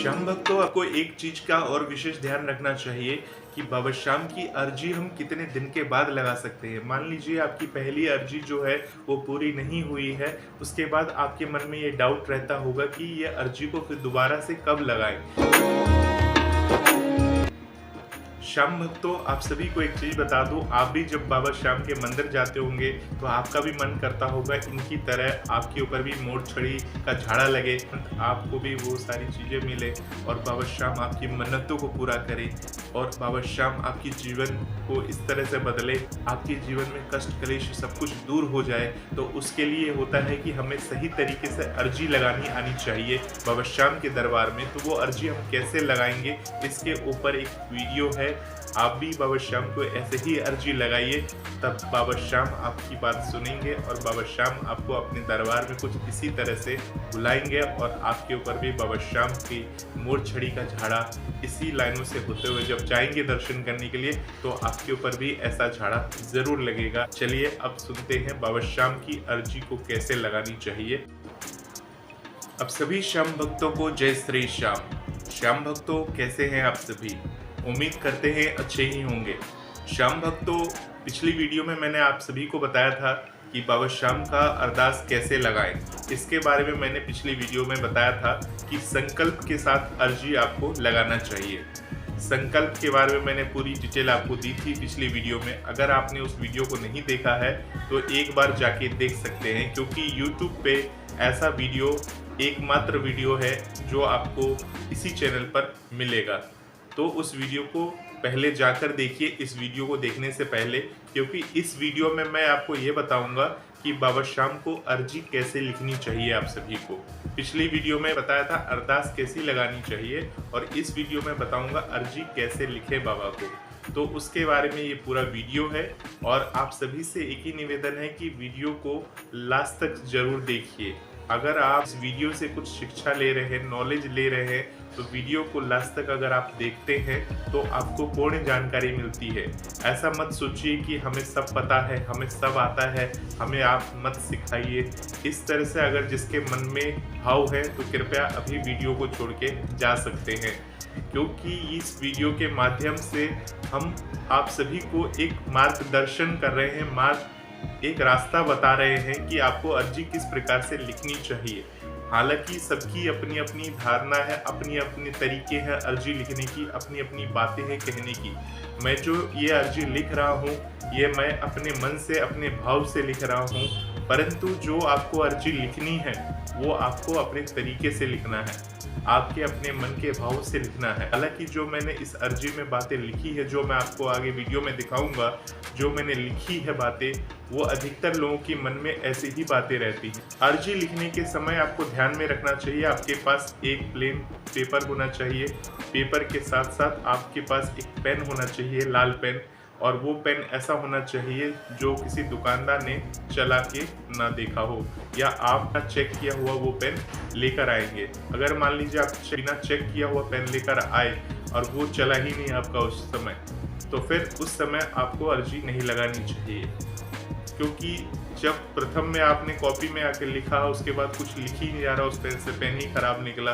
श्याम भक्तों, आपको एक चीज का और विशेष ध्यान रखना चाहिए कि बाबा श्याम की अर्जी हम कितने दिन के बाद लगा सकते हैं। मान लीजिए आपकी पहली अर्जी जो है वो पूरी नहीं हुई है, उसके बाद आपके मन में ये डाउट रहता होगा कि ये अर्जी को फिर दोबारा से कब लगाएं। श्याम भक्तों, आप सभी को एक चीज बता दूं, आप भी जब बाबा श्याम के मंदिर जाते होंगे तो आपका भी मन करता होगा इनकी तरह आपके ऊपर भी मोर छड़ी का झाड़ा लगे, आपको भी वो सारी चीजें मिले और बाबा श्याम आपकी मन्नतों को पूरा करे और बाबा श्याम आपकी जीवन को इस तरह से बदले, आपके जीवन में कष्ट कलेश सब कुछ दूर हो जाए। तो उसके लिए होता है कि हमें सही तरीके से अर्जी लगानी आनी चाहिए बाबा श्याम के दरबार में। तो वो अर्जी हम कैसे लगाएंगे, इसके ऊपर एक वीडियो है। आप भी बाबा श्याम को ऐसे ही अर्जी लगाइए, तब बाबा श्याम आपकी बात सुनेंगे और बाबा श्याम आपको अपने दरबार में कुछ इसी तरह से बुलाएंगे और आपके ऊपर भी बाबा श्याम की मोर छड़ी का झाड़ा इसी लाइनों से होते हुए जब जाएंगे दर्शन करने के लिए तो आपके ऊपर भी ऐसा झाड़ा जरूर लगेगा। चलिए अब सुनते हैं बाबा श्याम की अर्जी को कैसे लगानी चाहिए। अब सभी श्याम भक्तों को जय श्री श्याम। श्याम भक्तों, कैसे हैं आप सभी? उम्मीद करते हैं अच्छे ही होंगे। श्याम भक्तों, पिछली वीडियो में मैंने आप सभी को बताया था कि बाबा श्याम का अरदास कैसे लगाएं। इसके बारे में मैंने पिछली वीडियो में बताया था कि संकल्प के साथ अर्जी आपको लगाना चाहिए। संकल्प के बारे में मैंने पूरी डिटेल आपको दी थी पिछली वीडियो में। अगर आपने उस वीडियो को नहीं देखा है तो एक बार जाके देख सकते हैं, क्योंकि YouTube पे ऐसा वीडियो एकमात्र वीडियो है जो आपको इसी चैनल पर मिलेगा। तो उस वीडियो को पहले जाकर देखिए, इस वीडियो को देखने से पहले, क्योंकि इस वीडियो में मैं आपको ये बताऊंगा कि बाबा श्याम को अर्जी कैसे लिखनी चाहिए। आप सभी को पिछली वीडियो में बताया था अरदास कैसी लगानी चाहिए और इस वीडियो में बताऊंगा अर्जी कैसे लिखे बाबा को। तो उसके बारे में ये पूरा वीडियो है और आप सभी से एक ही निवेदन है कि वीडियो को लास्ट तक जरूर देखिए। अगर आप इस वीडियो से कुछ शिक्षा ले रहे हैं, नॉलेज ले रहे हैं, तो वीडियो को लास्ट तक अगर आप देखते हैं तो आपको पूर्ण जानकारी मिलती है। ऐसा मत सोचिए कि हमें सब पता है, हमें सब आता है, हमें आप मत सिखाइए। इस तरह से अगर जिसके मन में भाव है तो कृपया अभी वीडियो को छोड़ के जा सकते हैं, क्योंकि इस वीडियो के माध्यम से हम आप सभी को एक मार्गदर्शन कर रहे हैं, एक रास्ता बता रहे हैं कि आपको अर्जी किस प्रकार से लिखनी चाहिए। हालांकि सबकी अपनी अपनी धारणा है, अपनी अपनी तरीके हैं अर्जी लिखने की, अपनी अपनी बातें हैं कहने की। मैं जो ये अर्जी लिख रहा हूँ ये मैं अपने मन से, अपने भाव से लिख रहा हूँ, परंतु जो आपको अर्जी लिखनी है वो आपको अपने तरीके से लिखना है, आपके अपने मन के भाव से लिखना है। हालांकि जो मैंने इस अर्जी में बातें लिखी है, जो मैं आपको आगे वीडियो में दिखाऊंगा, जो मैंने लिखी है बातें, वो अधिकतर लोगों के मन में ऐसी ही बातें रहती हैं। अर्जी लिखने के समय आपको ध्यान में रखना चाहिए आपके पास एक प्लेन पेपर होना चाहिए। पेपर के साथ साथ आपके पास एक पेन होना चाहिए, लाल पेन, और वो पेन ऐसा होना चाहिए जो किसी दुकानदार ने चला के ना देखा हो या आप चेक किया हुआ वो पेन लेकर आएंगे। अगर मान लीजिए आप बिना चेक किया हुआ पेन लेकर आए और वो चला ही नहीं आपका उस समय, तो फिर उस समय आपको अर्जी नहीं लगानी चाहिए, क्योंकि जब प्रथम में आपने कॉपी में आके लिखा, उसके बाद कुछ लिख ही नहीं जा रहा उस पेन से, पेन ही खराब निकला,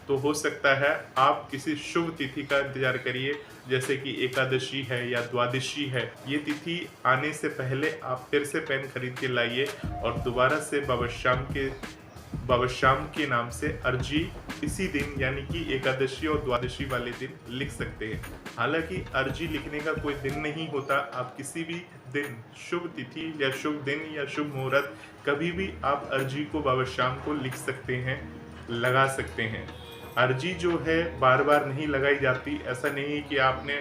तो हो सकता है आप किसी शुभ तिथि का इंतजार करिए, जैसे कि एकादशी है या द्वादशी है। ये तिथि आने से पहले आप फिर से पेन खरीद के लाइए और दोबारा से बाबा श्याम के नाम से अर्जी इसी दिन यानी कि एकादशी और द्वादशी वाले दिन लिख सकते हैं। हालांकि अर्जी लिखने का कोई दिन नहीं होता, आप किसी भी दिन, शुभ तिथि या शुभ दिन या शुभ मुहूर्त, कभी भी आप अर्जी को बाबा श्याम को लिख सकते हैं, लगा सकते हैं। अर्जी जो है बार बार नहीं लगाई जाती। ऐसा नहीं है कि आपने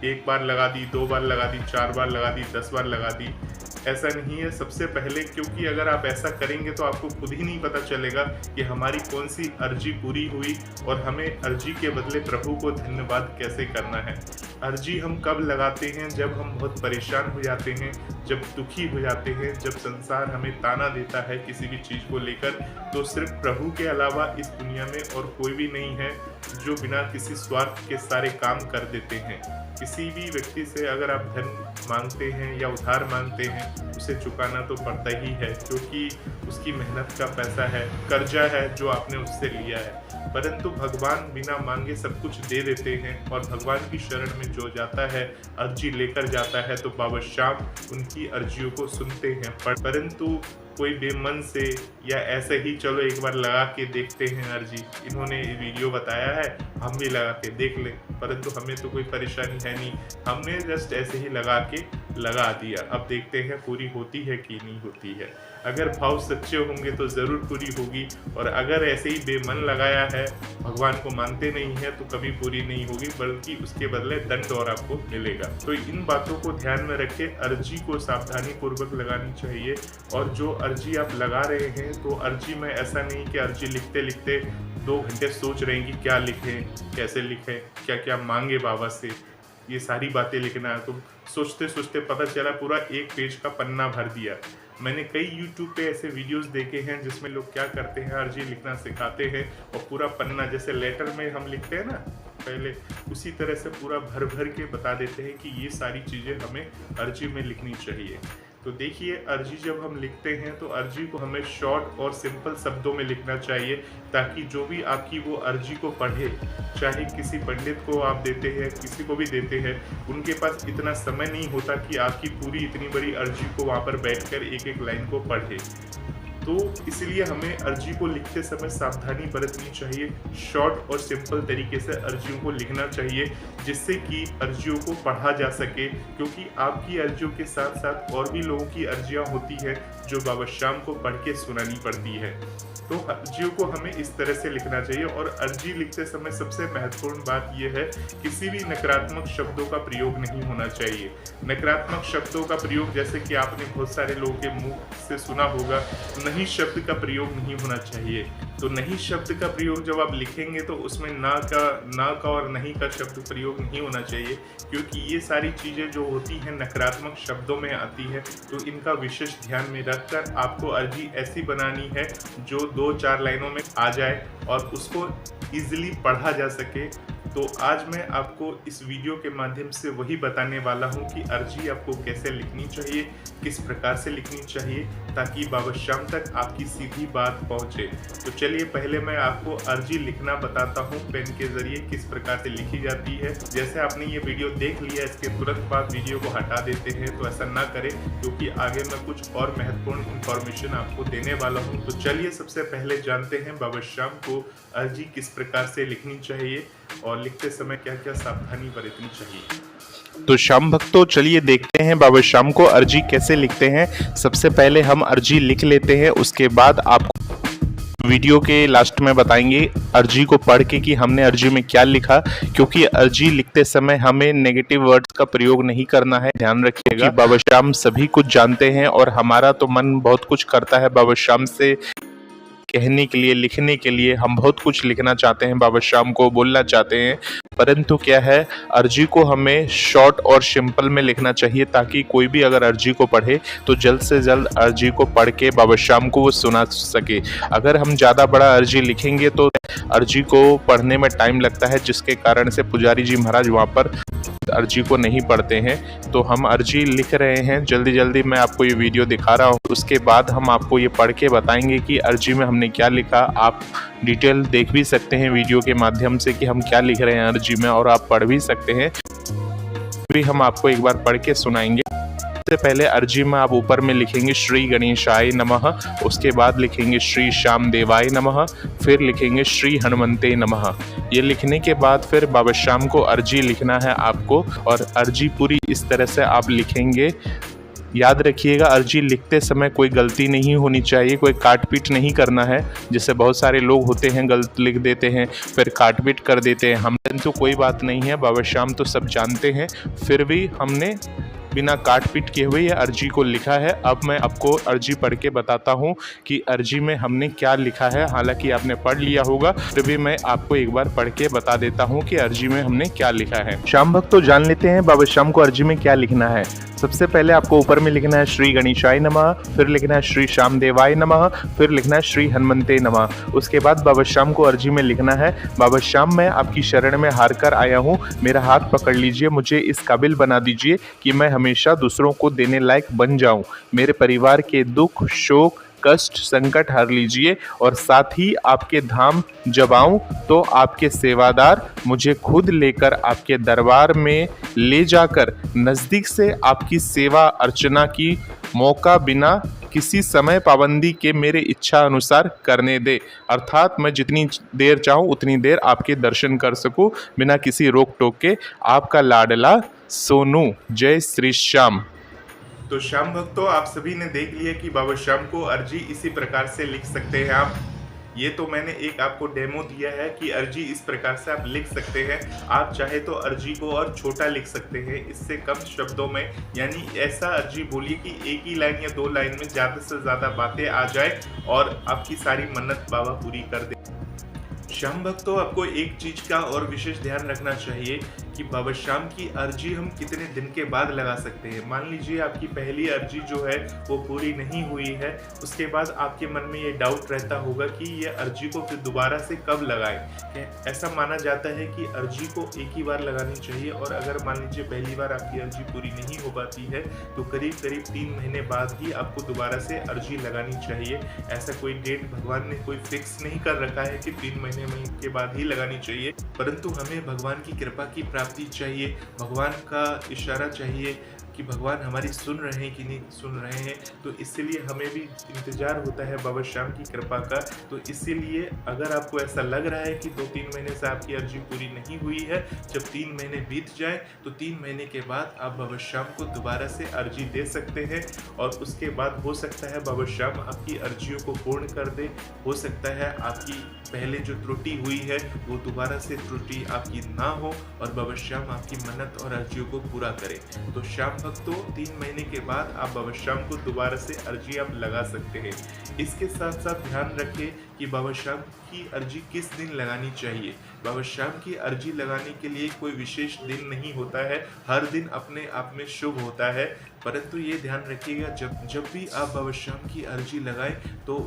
एक बार लगा दी, 2 बार लगा दी, 4 बार लगा दी, 10 बार लगा दी, ऐसा नहीं है। सबसे पहले, क्योंकि अगर आप ऐसा करेंगे तो आपको खुद ही नहीं पता चलेगा कि हमारी कौन सी अर्जी पूरी हुई और हमें अर्जी के बदले प्रभु को धन्यवाद कैसे करना है। अर्जी हम कब लगाते हैं? जब हम बहुत परेशान हो जाते हैं, जब दुखी हो जाते हैं, जब संसार हमें ताना देता है किसी भी चीज़ को लेकर, तो सिर्फ प्रभु के अलावा इस दुनिया में और कोई भी नहीं है जो बिना किसी स्वार्थ के सारे काम कर देते हैं। किसी भी व्यक्ति से अगर आप धन मांगते हैं या उधार मांगते हैं, उसे चुकाना तो पड़ता ही है, क्योंकि उसकी मेहनत का पैसा है, कर्जा है जो आपने उससे लिया है। परंतु भगवान बिना मांगे सब कुछ दे देते हैं और भगवान की शरण में जो जाता है, अर्जी लेकर जाता है, तो बाबा श्याम उनकी अर्जियों को सुनते हैं। परंतु कोई बेमन से या ऐसे ही चलो एक बार लगा के देखते हैं अर्जी, इन्होंने वीडियो बताया है हम भी लगा के देख लें, परंतु हमें तो कोई परेशानी है नहीं, हमने जस्ट ऐसे ही लगा दिया। अब देखते हैं पूरी होती है कि नहीं होती है। अगर भाव सच्चे होंगे तो ज़रूर पूरी होगी, और अगर ऐसे ही बेमन लगाया है, भगवान को मानते नहीं है, तो कभी पूरी नहीं होगी, बल्कि उसके बदले दंड और आपको मिलेगा। तो इन बातों को ध्यान में रखें, अर्जी को सावधानी पूर्वक लगानी चाहिए। और जो अर्जी आप लगा रहे हैं, तो अर्जी में ऐसा नहीं कि अर्जी लिखते लिखते 2 घंटे सोच रहे हैं कि क्या लिखें, कैसे लिखें, क्या क्या मांगे बाबा से, ये सारी बातें लिखना है। तो सोचते सोचते पता चला पूरा 1 पेज का पन्ना भर दिया। मैंने कई YouTube पे ऐसे वीडियोस देखे हैं जिसमें लोग क्या करते हैं, अर्जी लिखना सिखाते हैं और पूरा पन्ना, जैसे लेटर में हम लिखते हैं ना पहले, उसी तरह से पूरा भर भर के बता देते हैं कि ये सारी चीज़ें हमें अर्जी में लिखनी चाहिए। तो देखिए, अर्जी जब हम लिखते हैं तो अर्जी को हमें शॉर्ट और सिंपल शब्दों में लिखना चाहिए, ताकि जो भी आपकी वो अर्जी को पढ़े, चाहे किसी पंडित को आप देते हैं, किसी को भी देते हैं, उनके पास इतना समय नहीं होता कि आपकी पूरी इतनी बड़ी अर्जी को वहाँ पर बैठकर एक एक लाइन को पढ़े। तो इसलिए हमें अर्जी को लिखते समय सावधानी बरतनी चाहिए, शॉर्ट और सिंपल तरीके से अर्जियों को लिखना चाहिए, जिससे कि अर्जियों को पढ़ा जा सके, क्योंकि आपकी अर्जियों के साथ साथ और भी लोगों की अर्जियां होती है जो बाबा श्याम को पढ़ के सुनानी पड़ती है। तो अर्जियों को हमें इस तरह से लिखना चाहिए। और अर्जी लिखते समय सबसे महत्वपूर्ण बात यह है, किसी भी नकारात्मक शब्दों का प्रयोग नहीं होना चाहिए। नकारात्मक शब्दों का प्रयोग, जैसे कि आपने बहुत सारे लोगों के मुंह से सुना होगा, नहीं शब्द का प्रयोग नहीं होना चाहिए। तो नहीं शब्द का प्रयोग जब आप लिखेंगे तो उसमें ना का और नहीं का शब्द प्रयोग नहीं होना चाहिए, क्योंकि ये सारी चीज़ें जो होती हैं नकारात्मक शब्दों में आती है। तो इनका विशेष ध्यान में रखकर आपको अर्जी ऐसी बनानी है जो 2-4 लाइनों में आ जाए और उसको ईजिली पढ़ा जा सके। तो आज मैं आपको इस वीडियो के माध्यम से वही बताने वाला हूँ कि अर्जी आपको कैसे लिखनी चाहिए, किस प्रकार से लिखनी चाहिए, ताकि बाबा श्याम तक आपकी सीधी बात पहुँचे। तो चलिए पहले मैं आपको अर्जी लिखना बताता हूँ, पेन के जरिए किस प्रकार से लिखी जाती है। जैसे आपने ये वीडियो देख लिया, इसके तुरंत बाद वीडियो को हटा देते हैं, तो ऐसा ना करें, क्योंकि आगे मैं कुछ और महत्वपूर्ण इंफॉर्मेशन आपको देने वाला हूँ। तो चलिए सबसे पहले जानते हैं बाबा श्याम को अर्जी किस प्रकार से लिखनी चाहिए और लिखते समय क्या क्या सावधानी बरतनी चाहिए। तो श्याम भक्तों, चलिए देखते हैं बाबा श्याम को अर्जी कैसे लिखते हैं। सबसे पहले हम अर्जी लिख लेते हैं, उसके बाद आपको वीडियो के लास्ट में बताएंगे अर्जी को पढ़ के कि हमने अर्जी में क्या लिखा, क्योंकि अर्जी लिखते समय हमें नेगेटिव वर्ड्स का प्रयोग नहीं करना है, ध्यान रखिएगा। बाबा श्याम सभी कुछ जानते हैं और हमारा तो मन बहुत कुछ करता है बाबा श्याम से कहने के लिए, लिखने के लिए। हम बहुत कुछ लिखना चाहते हैं, बाबा श्याम को बोलना चाहते हैं, परंतु क्या है, अर्जी को हमें शॉर्ट और सिंपल में लिखना चाहिए, ताकि कोई भी अगर अर्जी को पढ़े तो जल्द से जल्द अर्जी को पढ़ के बाबा श्याम को वो सुना सके। अगर हम ज़्यादा बड़ा अर्जी लिखेंगे तो अर्जी को पढ़ने में टाइम लगता है, जिसके कारण से पुजारी जी महाराज वहाँ पर अर्जी को नहीं पढ़ते हैं। तो हम अर्जी लिख रहे हैं, जल्दी जल्दी मैं आपको ये वीडियो दिखा रहा हूँ, उसके बाद हम आपको ये पढ़ के बताएंगे कि अर्जी में हमने क्या लिखा। आप डिटेल देख भी सकते हैं वीडियो के माध्यम से कि हम क्या लिख रहे हैं अर्जी में, और आप पढ़ भी सकते हैं, भी हम आपको एक बार पढ़ के सुनाएंगे। सबसे पहले अर्जी में आप ऊपर में लिखेंगे श्री गणेशाय नमः, उसके बाद लिखेंगे श्री श्याम देवाय नमः, फिर लिखेंगे श्री हनुमंते नमः। ये लिखने के बाद फिर बाबा श्याम को अर्जी लिखना है आपको, और अर्जी पूरी इस तरह से आप लिखेंगे। याद रखिएगा, अर्जी लिखते समय कोई गलती नहीं होनी चाहिए, कोई काट पीट नहीं करना है। जैसे बहुत सारे लोग होते हैं गलत लिख देते हैं फिर काट पीट कर देते हैं, हम तो कोई बात नहीं है, बाबा श्याम तो सब जानते हैं, फिर भी हमने बिना काट पीट किए हुए ये अर्जी को लिखा है। अब मैं आपको अर्जी पढ़ के बताता हूँ कि अर्जी में हमने क्या लिखा है। हालांकि आपने पढ़ लिया होगा, फिर भी मैं आपको एक बार पढ़ के बता देता हूँ कि अर्जी में हमने क्या लिखा है। श्याम भक्त तो जान लेते हैं बाबा श्याम को अर्जी में क्या लिखना है। सबसे पहले आपको ऊपर में लिखना है श्री गणेशाय नमः, फिर लिखना है श्री श्याम देवाय नमः, फिर लिखना है श्री हनुमंते नमः। उसके बाद बाबा श्याम को अर्जी में लिखना है, बाबा श्याम मैं आपकी शरण में हार कर आया हूँ, मेरा हाथ पकड़ लीजिए, मुझे इस काबिल बना दीजिए कि मैं हमेशा दूसरों को देने लायक बन जाऊं। मेरे परिवार के दुख, शोक, कष्ट संकट हर लीजिए और साथ ही आपके धाम जब आऊं तो आपके सेवादार मुझे खुद लेकर आपके दरबार में ले जाकर नज़दीक से आपकी सेवा अर्चना की मौका बिना किसी समय पाबंदी के मेरे इच्छा अनुसार करने दे। अर्थात मैं जितनी देर चाहूँ उतनी देर आपके दर्शन कर सकूँ बिना किसी रोक टोक के। आपका लाडला सोनू। जय श्री श्याम। तो श्याम भक्तों, आप सभी ने देख लिया कि बाबा श्याम को अर्जी इसी प्रकार से लिख सकते हैं आप। ये तो मैंने एक आपको डेमो दिया है कि अर्जी इस प्रकार से आप लिख सकते हैं। आप चाहे तो अर्जी को और छोटा लिख सकते हैं, इससे कम शब्दों में, यानी ऐसा अर्जी बोलिए कि एक ही लाइन या 2 लाइन में ज़्यादा से ज़्यादा बातें आ जाए और आपकी सारी मन्नत बाबा पूरी कर दे। श्याम भक्तों, आपको एक चीज का और विशेष ध्यान रखना चाहिए कि बाबा श्याम की अर्जी हम कितने दिन के बाद लगा सकते हैं। मान लीजिए आपकी पहली अर्जी जो है वो पूरी नहीं हुई है, उसके बाद आपके मन में ये डाउट रहता होगा कि ये अर्जी को फिर दोबारा से कब लगाएं। ऐसा माना जाता है कि अर्जी को एक ही बार लगानी चाहिए, और अगर मान लीजिए पहली बार आपकी अर्जी पूरी नहीं हो पाती है तो करीब करीब 3 महीने बाद ही आपको दोबारा से अर्जी लगानी चाहिए। ऐसा कोई डेट भगवान ने कोई फिक्स नहीं कर रखा है कि 3 महीने के बाद ही लगानी चाहिए, परंतु हमें भगवान की कृपा की प्राप्ति चाहिए, भगवान का इशारा चाहिए कि भगवान हमारी सुन रहे हैं कि नहीं सुन रहे हैं। तो इसीलिए हमें भी इंतजार होता है बाबा श्याम की कृपा का। तो इसीलिए अगर आपको ऐसा लग रहा है कि 2-3 महीने से आपकी अर्जी पूरी नहीं हुई है, जब 3 महीने बीत जाए तो 3 महीने के बाद आप बाबा श्याम को दोबारा से अर्जी दे सकते हैं, और उसके बाद हो सकता है बाबा श्याम आपकी अर्जियों को पूर्ण कर दे। हो सकता है आपकी पहले जो त्रुटि हुई है वो दोबारा से त्रुटि आपकी ना हो और बाबा श्याम आपकी मन्नत और अर्जियों को पूरा करें। तो श्याम भक्तों, 3 महीने के बाद आप बाबा श्याम को दोबारा से अर्जी आप लगा सकते हैं। इसके साथ साथ ध्यान रखें कि बाबा श्याम की अर्जी किस दिन लगानी चाहिए। बाबा श्याम की अर्जी लगाने के लिए कोई विशेष दिन नहीं होता है, हर दिन अपने आप में शुभ होता है, परंतु ये ध्यान रखिएगा जब भी आप बाबा श्याम की अर्जी लगाएं तो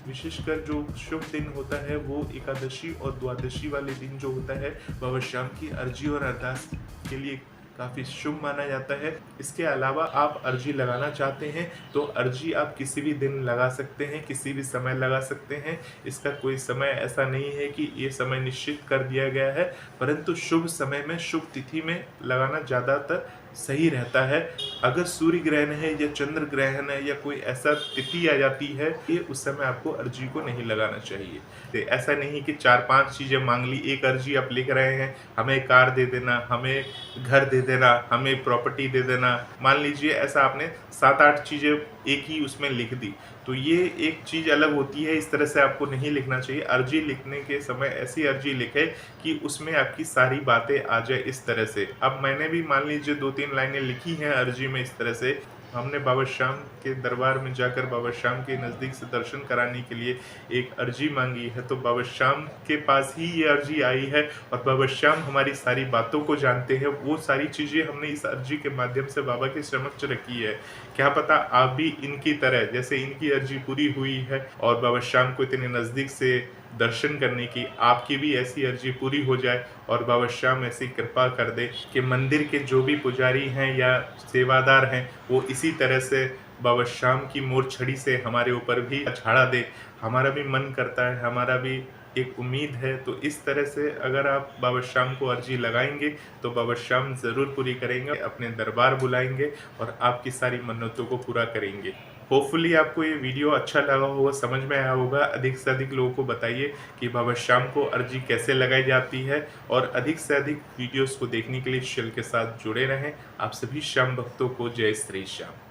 विशेषकर जो शुभ दिन होता है वो एकादशी और द्वादशी वाले दिन जो होता है बाबा श्याम की अर्जी और अरदास के लिए काफ़ी शुभ माना जाता है। इसके अलावा आप अर्जी लगाना चाहते हैं तो अर्जी आप किसी भी दिन लगा सकते हैं, किसी भी समय लगा सकते हैं। इसका कोई समय ऐसा नहीं है कि ये समय निश्चित कर दिया गया है, परंतु शुभ समय में शुभ तिथि में लगाना ज़्यादातर सही रहता है। अगर सूर्य ग्रहण है या चंद्र ग्रहण है या कोई ऐसा तिथि आ जाती है कि उस समय आपको अर्जी को नहीं लगाना चाहिए। तो ऐसा नहीं कि 4-5 चीज़ें मांग ली, एक अर्जी आप लिख रहे हैं, हमें कार दे देना, हमें घर दे देना, हमें प्रॉपर्टी दे देना। मान लीजिए ऐसा आपने 7-8 चीज़ें एक ही उसमें लिख दी, तो ये एक चीज़ अलग होती है। इस तरह से आपको नहीं लिखना चाहिए। अर्जी लिखने के समय ऐसी अर्जी लिखें कि उसमें आपकी सारी बातें आ जाए इस तरह से। अब मैंने भी मान लीजिए 2-3 लाइनें लिखी हैं अर्जी में इस तरह से। हमने बाबा श्याम के दरबार में जाकर बाबा श्याम के नज़दीक से दर्शन कराने के लिए एक अर्जी मांगी है, तो बाबा श्याम के पास ही ये अर्जी आई है और बाबा श्याम हमारी सारी बातों को जानते हैं। वो सारी चीज़ें हमने इस अर्जी के माध्यम से बाबा के समक्ष रखी है। क्या पता आप भी इनकी तरह, जैसे इनकी अर्जी पूरी हुई है और बाबा श्याम को इतने नज़दीक से दर्शन करने की, आपकी भी ऐसी अर्जी पूरी हो जाए और बाबा श्याम ऐसी कृपा कर दे कि मंदिर के जो भी पुजारी हैं या सेवादार हैं वो इसी तरह से बाबा श्याम की मोर छड़ी से हमारे ऊपर भी झाड़ा दे। हमारा भी मन करता है, हमारा भी एक उम्मीद है। तो इस तरह से अगर आप बाबा श्याम को अर्जी लगाएंगे तो बाबा श्याम ज़रूर पूरी करेंगे, अपने दरबार बुलाएंगे और आपकी सारी मन्नतों को पूरा करेंगे। होपफुली आपको ये वीडियो अच्छा लगा होगा, समझ में आया होगा। अधिक से अधिक लोगों को बताइए कि बाबा श्याम को अर्जी कैसे लगाई जाती है, और अधिक से अधिक वीडियोस को देखने के लिए चैनल के साथ जुड़े रहें। आप सभी श्याम भक्तों को जय श्री श्याम।